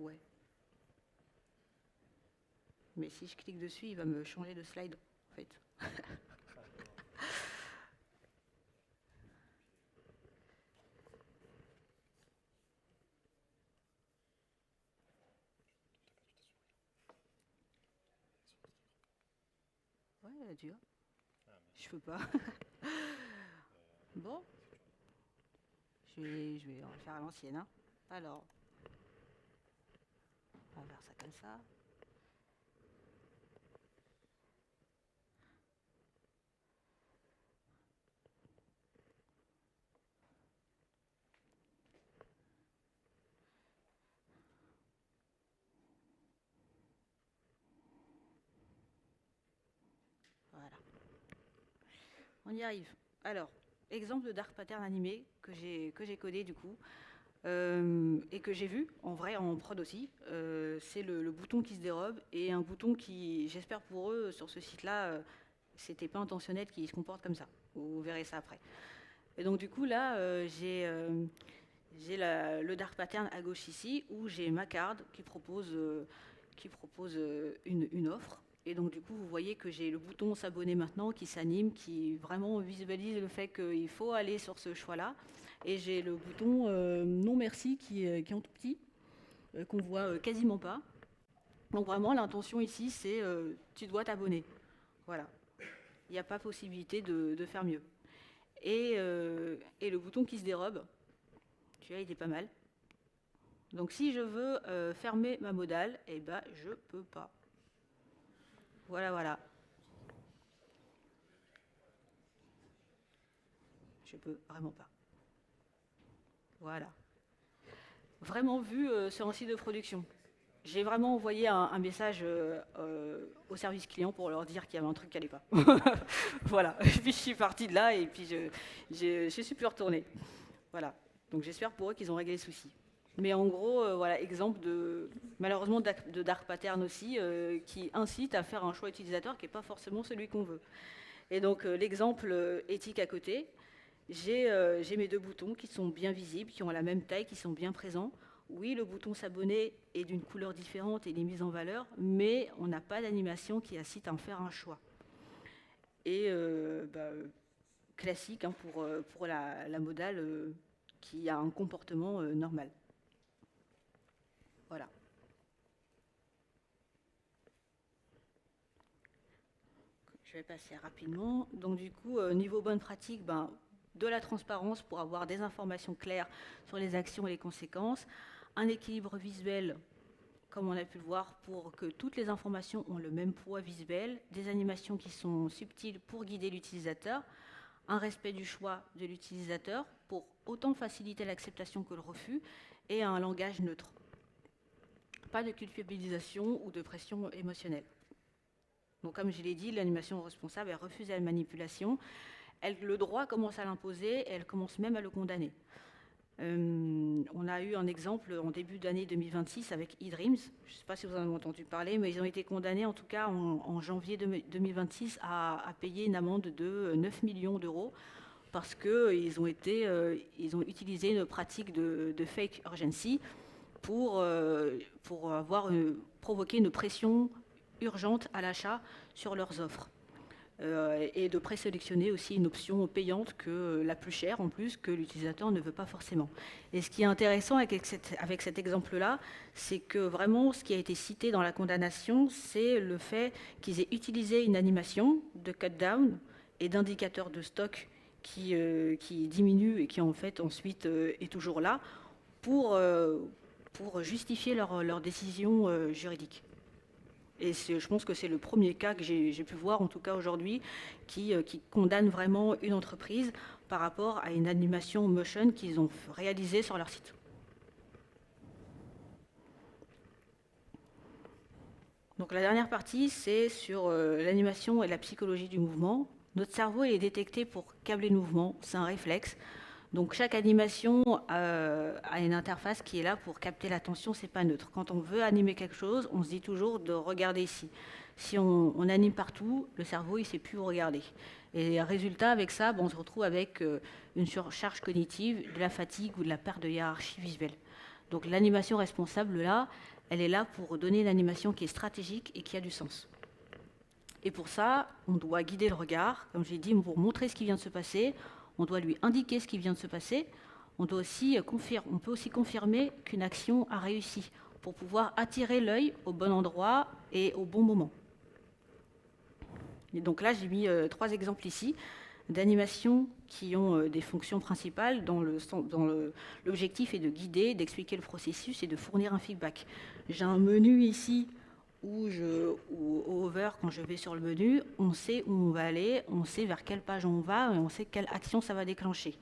Ouais. Mais si je clique dessus, il va me changer de slide, en fait. Ouais, dur. Je peux pas. Bon. Je vais en faire à l'ancienne. Hein. Alors, on va faire ça comme ça. Voilà. On y arrive. Alors, exemple de dark pattern animé que j'ai codé du coup. Et que j'ai vu en vrai en prod aussi, c'est le bouton qui se dérobe et un bouton qui, j'espère pour eux, sur ce site-là, c'était pas intentionnel qu'il se comporte comme ça. Vous verrez ça après. Et donc du coup là, j'ai le dark pattern à gauche ici où j'ai ma card qui propose une offre. Et donc du coup, vous voyez que j'ai le bouton s'abonner maintenant qui s'anime, qui vraiment visualise le fait qu'il faut aller sur ce choix-là. Et j'ai le bouton non merci qui est en tout petit, qu'on voit quasiment pas. Donc vraiment, l'intention ici, c'est tu dois t'abonner. Voilà. Il n'y a pas possibilité de faire mieux. Et le bouton qui se dérobe, tu vois, il est pas mal. Donc si je veux fermer ma modale, eh ben, je peux pas. Voilà. Je peux vraiment pas. Voilà. Vraiment vu sur un site de production. J'ai vraiment envoyé un message au service client pour leur dire qu'il y avait un truc qui n'allait pas. Voilà. Et puis je suis partie de là et puis je suis plus retournée. Voilà. Donc j'espère pour eux qu'ils ont réglé le souci. Mais en gros, voilà, exemple malheureusement de dark pattern aussi, qui incite à faire un choix utilisateur qui n'est pas forcément celui qu'on veut. Et donc l'exemple éthique à côté, j'ai mes deux boutons qui sont bien visibles, qui ont la même taille, qui sont bien présents. Oui, le bouton s'abonner est d'une couleur différente et il est mis en valeur, mais on n'a pas d'animation qui incite à en faire un choix. Et classique hein, pour la modale qui a un comportement normal. Voilà. Je vais passer rapidement. Donc du coup, niveau bonne pratique, de la transparence pour avoir des informations claires sur les actions et les conséquences, un équilibre visuel, comme on a pu le voir, pour que toutes les informations ont le même poids visuel, des animations qui sont subtiles pour guider l'utilisateur, un respect du choix de l'utilisateur pour autant faciliter l'acceptation que le refus, et un langage neutre. Pas de culpabilisation ou de pression émotionnelle. Donc comme je l'ai dit, l'animation responsable, elle refuse la manipulation. Le droit commence à l'imposer et elle commence même à le condamner. On a eu un exemple en début d'année 2026 avec eDreams. Je ne sais pas si vous en avez entendu parler, mais ils ont été condamnés en tout cas en janvier 2026 à payer une amende de 9 millions d'euros parce qu'ils ont utilisé une pratique de fake urgency pour provoquer une pression urgente à l'achat sur leurs offres. Et de présélectionner aussi une option payante que la plus chère en plus que l'utilisateur ne veut pas forcément. Et ce qui est intéressant avec cet exemple-là, c'est que vraiment ce qui a été cité dans la condamnation, c'est le fait qu'ils aient utilisé une animation de cut-down et d'indicateurs de stock qui diminue et qui en fait ensuite est toujours là pour justifier leur décision juridique. Et je pense que c'est le premier cas que j'ai pu voir, en tout cas aujourd'hui, qui condamne vraiment une entreprise par rapport à une animation motion qu'ils ont réalisée sur leur site. Donc la dernière partie, c'est sur l'animation et la psychologie du mouvement. Notre cerveau est détecté pour câbler le mouvement, c'est un réflexe. Donc chaque animation a une interface qui est là pour capter l'attention, c'est pas neutre. Quand on veut animer quelque chose, on se dit toujours de regarder ici. Si on anime partout, le cerveau il ne sait plus où regarder. Et résultat avec ça, on se retrouve avec une surcharge cognitive, de la fatigue ou de la perte de hiérarchie visuelle. Donc l'animation responsable là, elle est là pour donner une animation qui est stratégique et qui a du sens. Et pour ça, on doit guider le regard, comme j'ai dit, pour montrer ce qui vient de se passer. On doit lui indiquer ce qui vient de se passer. On peut aussi confirmer qu'une action a réussi pour pouvoir attirer l'œil au bon endroit et au bon moment. Et donc là, j'ai mis 3 exemples ici d'animations qui ont des fonctions principales dont l'objectif est de guider, d'expliquer le processus et de fournir un feedback. J'ai un menu ici où au hover, quand je vais sur le menu, on sait où on va aller, on sait vers quelle page on va et on sait quelle action ça va déclencher.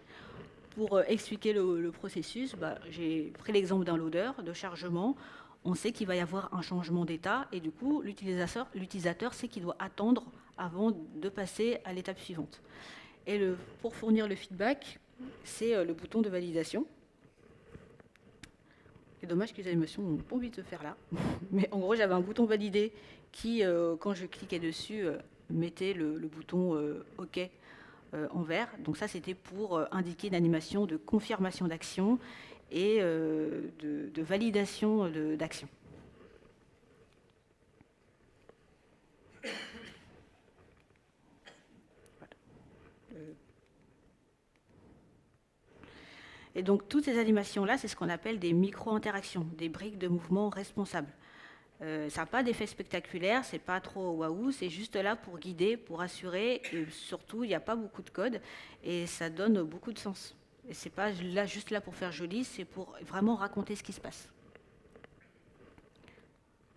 Pour expliquer le processus, j'ai pris l'exemple d'un loader de chargement. On sait qu'il va y avoir un changement d'état et du coup, l'utilisateur sait qu'il doit attendre avant de passer à l'étape suivante. Et pour fournir le feedback, c'est le bouton de validation. C'est dommage que les animations n'ont pas envie de se faire là. Mais en gros, j'avais un bouton validé qui, quand je cliquais dessus, mettait le bouton OK en vert. Donc ça, c'était pour indiquer une animation de confirmation d'action et de validation d'action. Et donc toutes ces animations-là, c'est ce qu'on appelle des micro-interactions, des briques de mouvement responsables. Ça n'a pas d'effet spectaculaire, c'est pas trop waouh, c'est juste là pour guider, pour assurer, et surtout il n'y a pas beaucoup de code et ça donne beaucoup de sens. Et c'est pas là juste là pour faire joli, c'est pour vraiment raconter ce qui se passe.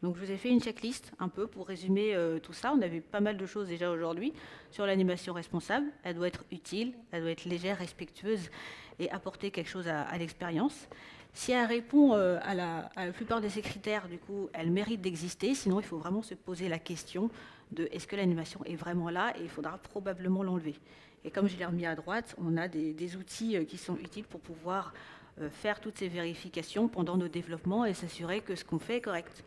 Donc je vous ai fait une checklist un peu pour résumer tout ça. On a vu pas mal de choses déjà aujourd'hui sur l'animation responsable. Elle doit être utile, elle doit être légère, respectueuse et apporter quelque chose à l'expérience. Si elle répond à la plupart de ces critères, du coup, elle mérite d'exister. Sinon, il faut vraiment se poser la question de est-ce que l'animation est vraiment là et il faudra probablement l'enlever. Et comme je l'ai remis à droite, on a des outils qui sont utiles pour pouvoir faire toutes ces vérifications pendant nos développements et s'assurer que ce qu'on fait est correct.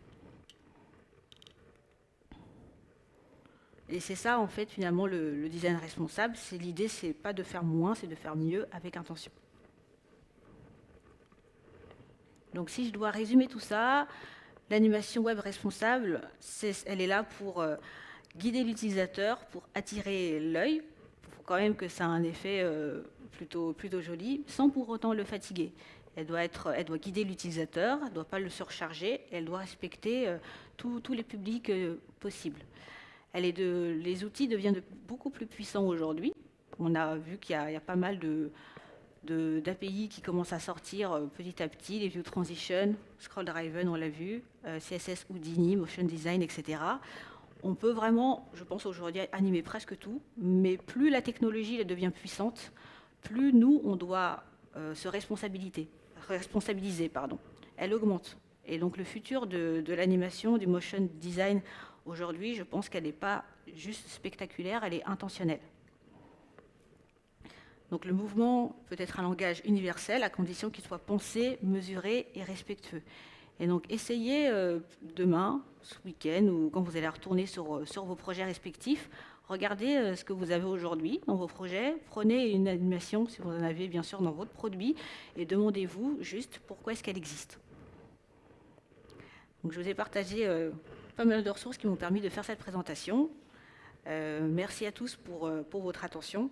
Et c'est ça, en fait, finalement, le design responsable. L'idée, c'est pas de faire moins, c'est de faire mieux avec intention. Donc, si je dois résumer tout ça, l'animation web responsable, elle est là pour guider l'utilisateur, pour attirer l'œil. Il faut quand même que ça ait un effet plutôt joli, sans pour autant le fatiguer. Elle doit guider l'utilisateur, elle ne doit pas le surcharger, elle doit respecter tous les publics possibles. Les outils deviennent beaucoup plus puissants aujourd'hui. On a vu qu'il y a pas mal d'API qui commencent à sortir petit à petit, les View Transition, Scroll Driven, on l'a vu, CSS Houdini, Motion Design, etc. On peut vraiment, je pense aujourd'hui, animer presque tout, mais plus la technologie elle devient puissante, plus nous, on doit se responsabiliser. Elle augmente. Et donc le futur de l'animation, du motion design aujourd'hui, je pense qu'elle n'est pas juste spectaculaire, elle est intentionnelle. Donc le mouvement peut être un langage universel à condition qu'il soit pensé, mesuré et respectueux. Et donc essayez demain, ce week-end, ou quand vous allez retourner sur vos projets respectifs, regardez ce que vous avez aujourd'hui dans vos projets, prenez une animation, si vous en avez bien sûr dans votre produit, et demandez-vous juste pourquoi est-ce qu'elle existe. Donc je vous ai partagé pas mal de ressources qui m'ont permis de faire cette présentation. Merci à tous pour votre attention.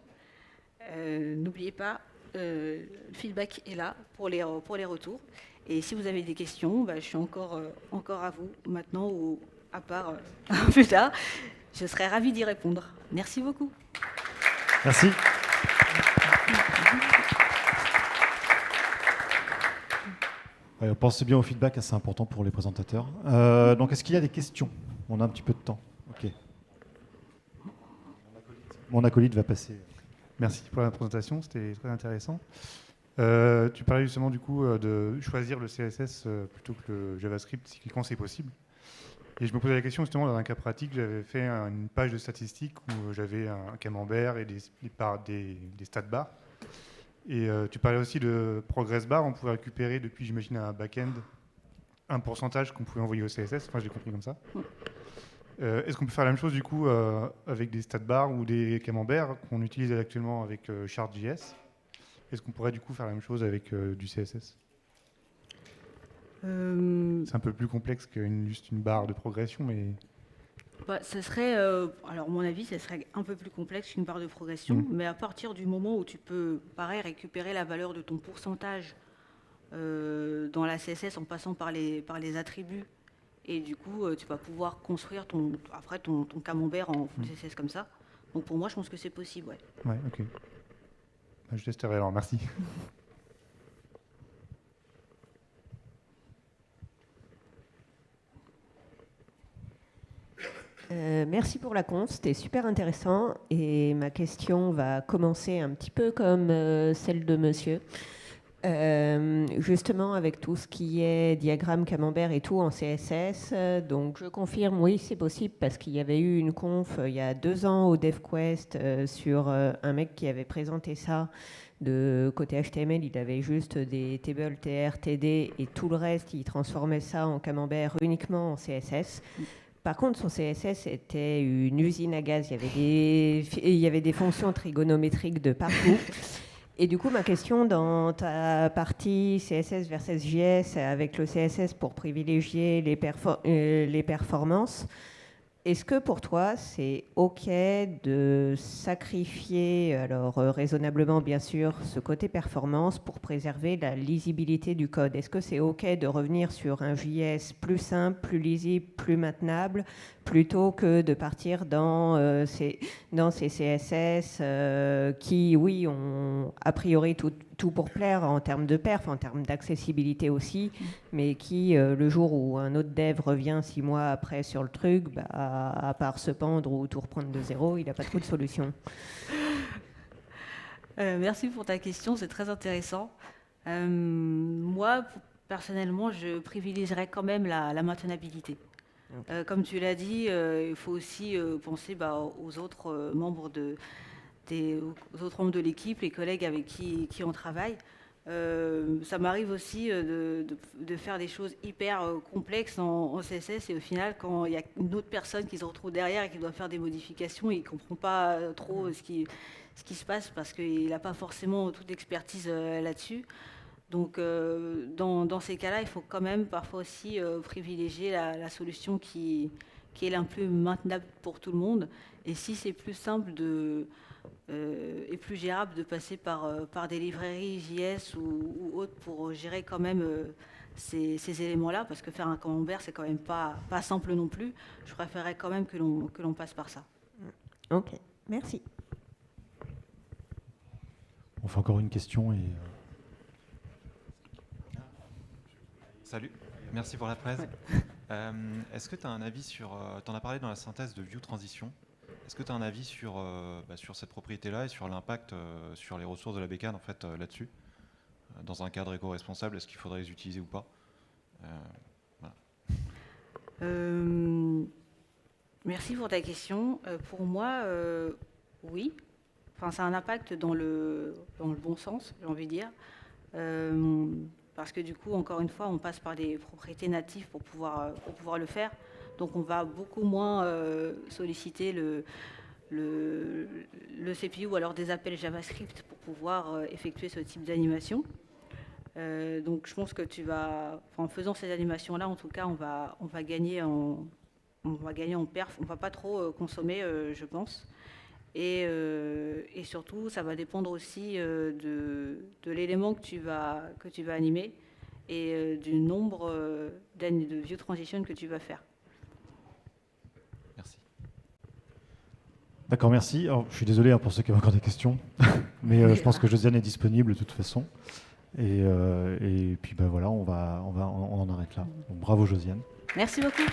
N'oubliez pas, le feedback est là pour les retours. Et si vous avez des questions, je suis encore à vous maintenant ou à part plus tard. Je serai ravie d'y répondre. Merci beaucoup. Merci. Ouais, pensez bien au feedback, c'est important pour les présentateurs. Donc, est-ce qu'il y a des questions? On a un petit peu de temps. Ok. Mon acolyte va passer. Merci pour la présentation, c'était très intéressant. Tu parlais justement du coup de choisir le CSS plutôt que le JavaScript si quand c'est possible. Et je me posais la question justement dans un cas pratique, j'avais fait une page de statistiques où j'avais un camembert et des stats bars. Et tu parlais aussi de progress bar, on pouvait récupérer depuis, j'imagine, un back-end, un pourcentage qu'on pouvait envoyer au CSS, enfin j'ai compris comme ça. Est-ce qu'on peut faire la même chose du coup avec des stat bars ou des camemberts qu'on utilise actuellement avec Chart.js? Est-ce qu'on pourrait du coup faire la même chose avec du CSS? C'est un peu plus complexe que juste une barre de progression, mais... Ce serait, alors à mon avis, ce serait un peu plus complexe qu'une barre de progression, mais à partir du moment où tu peux, pareil, récupérer la valeur de ton pourcentage dans la CSS en passant par les attributs, et du coup, tu vas pouvoir construire ton camembert en full CSS comme ça. Donc pour moi, je pense que c'est possible, ouais. Ouais, ok. Je testerai alors, merci. Merci pour la conf, c'était super intéressant. Et ma question va commencer un petit peu comme celle de monsieur. Justement, avec tout ce qui est diagramme camembert et tout en CSS, donc je confirme, oui, c'est possible parce qu'il y avait eu une conf il y a 2 ans au DevQuest sur un mec qui avait présenté ça. De côté HTML, il avait juste des tables TR, TD et tout le reste, il transformait ça en camembert uniquement en CSS. Par contre, son CSS était une usine à gaz. Il y avait des fonctions trigonométriques de partout. Et du coup, ma question dans ta partie CSS versus JS avec le CSS pour privilégier les performances, est-ce que pour toi, c'est OK de sacrifier, alors raisonnablement bien sûr, ce côté performance pour préserver la lisibilité du code? Est-ce que c'est OK de revenir sur un JS plus simple, plus lisible, plus maintenable, plutôt que de partir dans ces CSS qui, oui, ont a priori tout pour plaire en termes de perf, en termes d'accessibilité aussi, mais qui, le jour où un autre dev revient 6 mois après sur le truc, à part se pendre ou tout reprendre de zéro, il n'a pas trop de solution. Merci pour ta question, c'est très intéressant. Moi, personnellement, je privilégierais quand même la maintenabilité. Okay. Comme tu l'as dit, il faut aussi penser aux autres membres aux autres membres de l'équipe, les collègues avec qui on travaille. Ça m'arrive aussi de faire des choses hyper complexes en CSS et au final, quand il y a une autre personne qui se retrouve derrière et qui doit faire des modifications, il ne comprend pas trop ce qui se passe parce qu'il n'a pas forcément toute l'expertise là-dessus. Donc, dans ces cas-là, il faut quand même parfois aussi privilégier la solution qui est la plus maintenable pour tout le monde. Et si c'est plus simple et plus gérable de passer par des librairies JS ou autres pour gérer quand même ces éléments-là, parce que faire un camembert, c'est quand même pas simple non plus. Je préférerais quand même que l'on passe par ça. Ok, merci. On fait encore une question et... Salut, merci pour la presse. Est-ce que tu as un avis sur... tu en as parlé dans la synthèse de View Transition. Est-ce que tu as un avis sur, sur cette propriété-là et sur l'impact sur les ressources de la bécane en fait, là-dessus? Dans un cadre éco-responsable, est-ce qu'il faudrait les utiliser ou pas? Voilà. Merci pour ta question. Pour moi, oui. Enfin, ça a un impact dans le bon sens, j'ai envie de dire. Parce que du coup, encore une fois, on passe par des propriétés natives pour pouvoir le faire. Donc on va beaucoup moins solliciter le CPU ou alors des appels JavaScript pour pouvoir effectuer ce type d'animation. Donc je pense que en faisant ces animations-là, en tout cas, on va gagner en perf. On va pas trop consommer, je pense. Et surtout, ça va dépendre aussi de l'élément que tu vas animer et du nombre de view transition que tu vas faire. Merci. D'accord, merci. Alors, je suis désolé pour ceux qui ont encore des questions, mais je pense que Josiane est disponible de toute façon. Et puis voilà, on en arrête là. Donc, bravo Josiane. Merci beaucoup.